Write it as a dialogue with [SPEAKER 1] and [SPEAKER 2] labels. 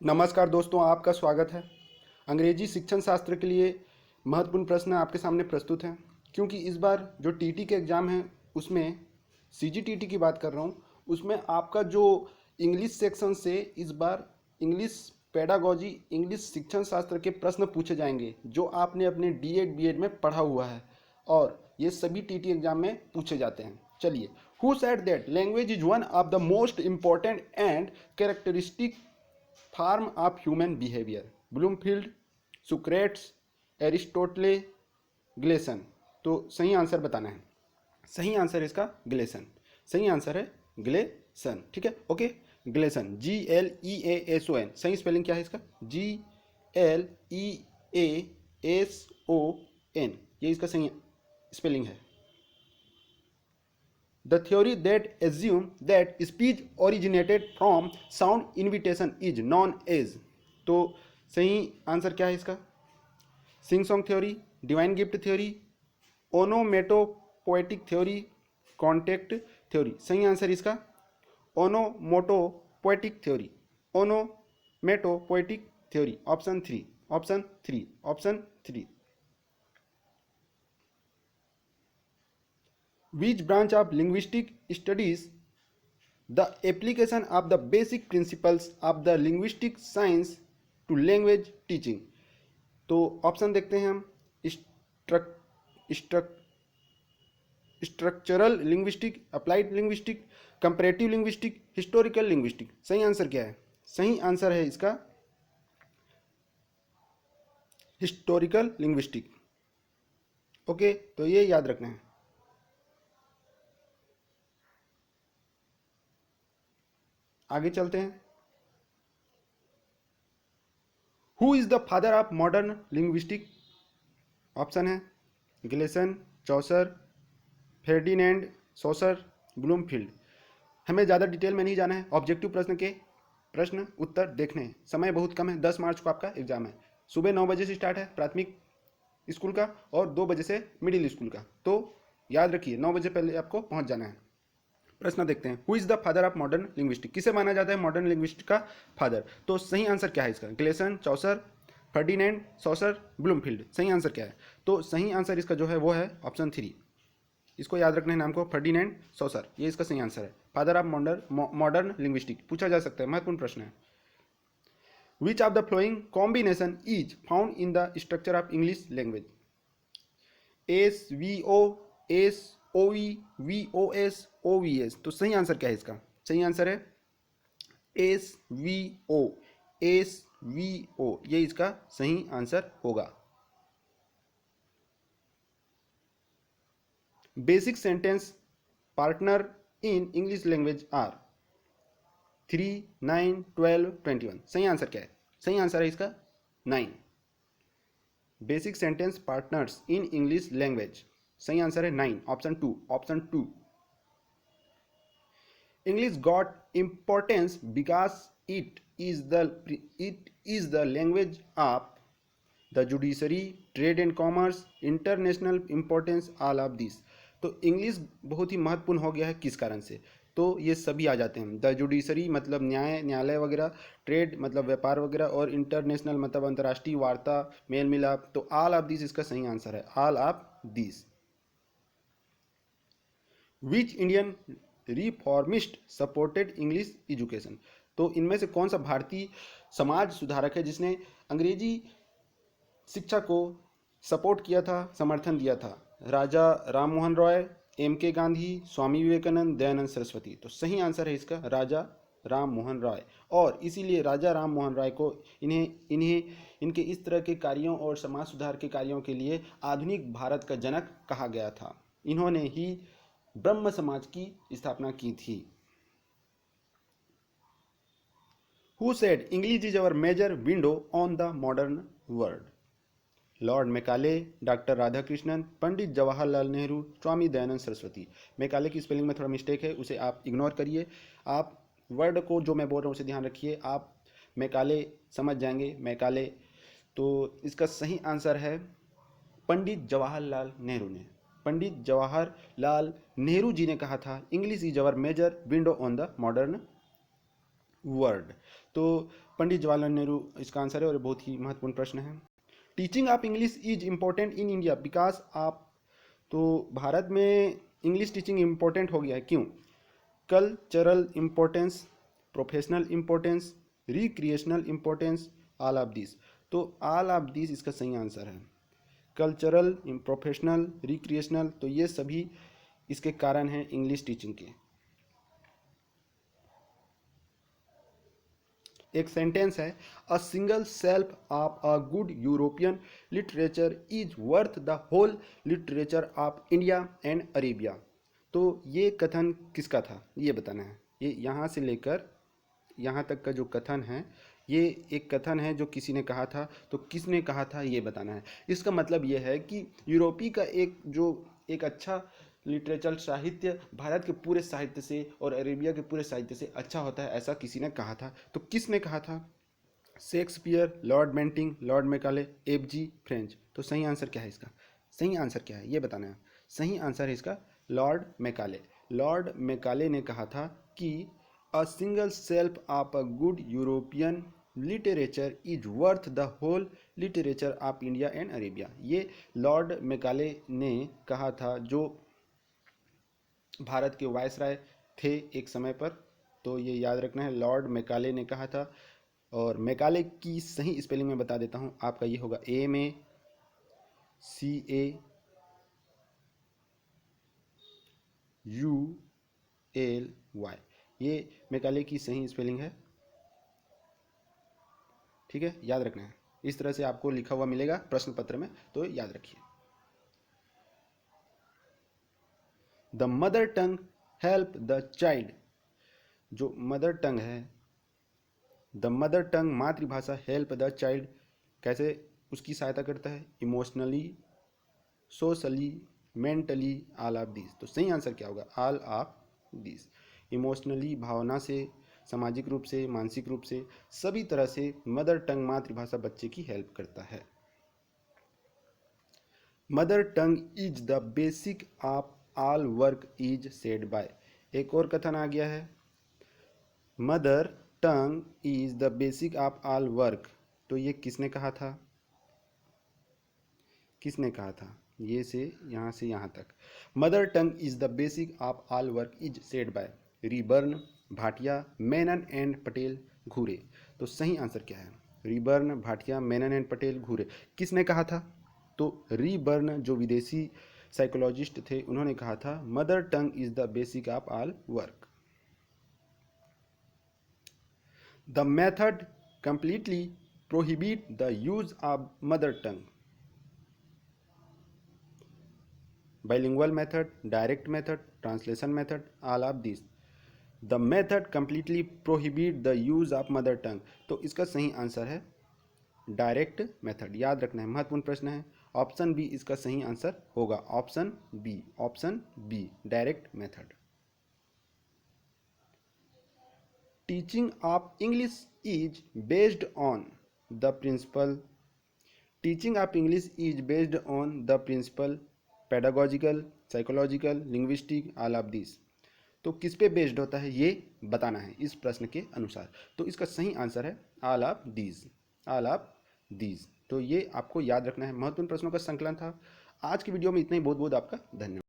[SPEAKER 1] नमस्कार दोस्तों, आपका स्वागत है। अंग्रेजी शिक्षण शास्त्र के लिए महत्वपूर्ण प्रश्न आपके सामने प्रस्तुत हैं। क्योंकि इस बार जो टीटी के एग्ज़ाम हैं उसमें सीजीटीटी की बात कर रहा हूँ, उसमें आपका जो इंग्लिश सेक्शन से इस बार इंग्लिश पेडागॉजी इंग्लिश शिक्षण शास्त्र के प्रश्न पूछे जाएंगे जो आपने अपने डीएड बीएड में पढ़ा हुआ है और ये सभी टीटी एग्ज़ाम में पूछे जाते हैं। चलिए, who said that language is one of the most important and characteristic form of human behaviour? Bloomfield, Socrates, Aristotle, Gleason. तो सही आंसर बताना है। सही आंसर इसका ग्लेसन। सही आंसर है ग्लेसन। ठीक है, ओके। Gleeson, GLEASON। सही स्पेलिंग क्या है इसका? GLEASON, ये इसका सही स्पेलिंग है। The theory that assume that speech originated from sound invitation is known as। तो सही आंसर क्या है इसका? Sing song theory, divine gift theory, onomatopoetic theory, contact theory. सही आंसर इसका onomatopoetic theory. Onomatopoetic theory, option 3। Option 3। Option 3। Which branch of linguistic studies the application of the basic principles of the linguistic science to language teaching? तो option देखते हैं हम। Structural linguistic, applied linguistic, comparative linguistic, historical linguistic. सही answer क्या है? सही answer है इसका हिस्टोरिकल लिंग्विस्टिक। ओके, तो ये याद रखना है। आगे चलते हैं। Who is the father of modern linguistic? Option है ग्लेसन, चौसर, फेर्डिनेंड सॉसर, ब्लूमफील्ड। हमें ज़्यादा डिटेल में नहीं जाना है। ऑब्जेक्टिव प्रश्न के प्रश्न उत्तर देखने हैं। समय बहुत कम है। 10 मार्च को आपका एग्जाम है। सुबह 9 बजे से स्टार्ट है प्राथमिक स्कूल का और 2 बजे से मिडिल स्कूल का। तो याद रखिए 9 बजे पहले आपको पहुंच जाना है। प्रश्न देखते हैं। Who is the father of modern linguistic? किसे माना जाता है मॉडर्न लिंग्विस्टिक का फादर? तो सही आंसर क्या है इसका? ग्लेसन, चौसर, फर्डिनेंड सॉसर, ब्लूमफील्ड। सही आंसर क्या है? तो सही आंसर इसका जो है वो है ऑप्शन 3। इसको याद रखना है नाम को, फर्डिनेंड सॉसर। ये इसका सही आंसर है। फादर ऑफ मॉडर्न लिंग्विस्टिक पूछा जा सकता है, महत्वपूर्ण प्रश्न है। Which of the flowing combination is found in the structure of English language? SVO, SOV, VOS, OVS। तो सही आंसर क्या है इसका? सही आंसर है SVO। SVO, ये इसका सही आंसर होगा। Basic sentence partner in English language are 3, 9, 12, 21। सही आंसर क्या है? सही आंसर है इसका 9। Basic sentence partners in English language, सही आंसर है 9। Option 2। Option 2। English got importance because it is the language of the judiciary, trade and commerce, international importance, all of this. तो English बहुत ही महत्वपूर्ण हो गया है किस कारण से? तो ये सभी आ जाते हैं। द जुडिशरी मतलब न्यायालय वगैरह, ट्रेड मतलब व्यापार वगैरह, और इंटरनेशनल मतलब अंतर्राष्ट्रीय वार्ता, मेल मिलाप। तो ऑल ऑफ दिस इसका सही आंसर है। All of this. Which Indian reformist supported English education? तो इनमें से कौन सा भारतीय समाज सुधारक है जिसने अंग्रेजी शिक्षा को सपोर्ट किया था, समर्थन दिया था? राजा राम मोहन रॉय, MK गांधी, स्वामी विवेकानंद, दयानंद सरस्वती। तो सही आंसर है इसका राजा राम मोहन रॉय। और इसीलिए राजा राम मोहन रॉय को इनके इस तरह के कार्यों और समाज सुधार के कार्यों के लिए आधुनिक भारत का जनक कहा गया था। इन्होंने ही ब्रह्म समाज की स्थापना की थी। Who said English is our major window on the modern world? Lord Macaulay, doctor Radhakrishnan, Pandit Jawaharlal Nehru, Swami Dayanand Saraswati. Macaulay की स्पेलिंग में थोड़ा मिस्टेक है, उसे आप इग्नोर करिए। आप वर्ड को जो मैं बोल रहा हूँ उसे ध्यान रखिए। आप मेकाले समझ जाएंगे। मेकाले, तो इसका सही आंसर है पंडित जवाहरलाल नेहरू ने। पंडित जवाहरलाल नेहरू जी ने कहा था English is our major window on the modern word. तो पंडित जवाहरलाल नेहरू इसका आंसर है और ये बहुत ही महत्वपूर्ण प्रश्न है। Teaching of English is important in India because आप, तो भारत में इंग्लिश टीचिंग इम्पोर्टेंट हो गया है क्यों? Cultural importance, professional importance, recreational importance, all of this. तो ऑल ऑफ दिस इसका सही आंसर है। कल्चरल, प्रोफेशनल, रिक्रिएशनल, तो ये सभी इसके कारण हैं इंग्लिश टीचिंग के। एक सेंटेंस है, a single shelf of a good European literature is worth the whole literature of India and Arabia. तो ये कथन किसका था ये बताना है। ये यहाँ से लेकर यहाँ तक का जो कथन है, ये एक कथन है जो किसी ने कहा था, तो किसने कहा था ये बताना है। इसका मतलब ये है कि यूरोपी का एक अच्छा लिटरेचर साहित्य भारत के पूरे साहित्य से और अरेबिया के पूरे साहित्य से अच्छा होता है, ऐसा किसी ने कहा था। तो किसने कहा था? Shakespeare, lord Bentinck, lord Macaulay, F G French. तो सही आंसर क्या है इसका? सही आंसर क्या है ये बताना है। सही आंसर है इसका लॉर्ड मैकाले। लॉर्ड मैकाले ने कहा था कि a single shelf of a good European literature is worth the whole literature of India and Arabia. ये लॉर्ड मैकाले ने कहा था, जो भारत के वायसराय थे एक समय पर। तो ये याद रखना है, लॉर्ड मैकाले ने कहा था। और मैकाले की सही स्पेलिंग में बता देता हूँ आपका, ये होगा MACAULY। ये मैकाले की सही स्पेलिंग है, ठीक है, याद रखना है। इस तरह से आपको लिखा हुआ मिलेगा प्रश्न पत्र में, तो याद रखिए। The mother tongue help the child. जो मदर टंग है, द मदर टंग मातृभाषा, हेल्प द चाइल्ड कैसे उसकी सहायता करता है? Emotionally, socially, mentally, all of this. तो सही आंसर क्या होगा? All of this. इमोशनली, भावना से, सामाजिक रूप से, मानसिक रूप से, सभी तरह से मदर टंग मातृभाषा बच्चे की हेल्प करता है। Mother tongue is the basic of all work is said bye. एक और कथन आ गया है, mother tongue is the basic of all work. तो ये किसने कहा था? किसने कहा था? ये से यहाँ तक, mother tongue is the basic of all work is said by Ryburn, Bhatia, Menon and Patel, Ghurye. तो सही आंसर क्या है? Ryburn, Bhatia, Menon and Patel, Ghurye. किसने कहा था? तो रिबर्न जो विदेशी साइकोलॉजिस्ट थे, उन्होंने कहा था mother tongue is the basic of all work. The method completely prohibit the use of mother tongue. bilingual method, direct method, translation method, all of these. The method completely prohibit the use of mother tongue। तो इसका सही answer है direct method. याद रखना है, महत्वपूर्ण प्रश्न है। ऑप्शन बी इसका सही आंसर होगा, option B, option B, direct method. Teaching of English is based on the principle. Teaching of English is based on the principle pedagogical, psychological, linguistic, all of this. तो किस पे based होता है ये बताना है इस प्रश्न के अनुसार। तो इसका सही आंसर है all of these, all of these. तो ये आपको याद रखना है, महत्वपूर्ण प्रश्नों का संकलन था। आज की वीडियो में इतना ही। बहुत बहुत आपका धन्यवाद।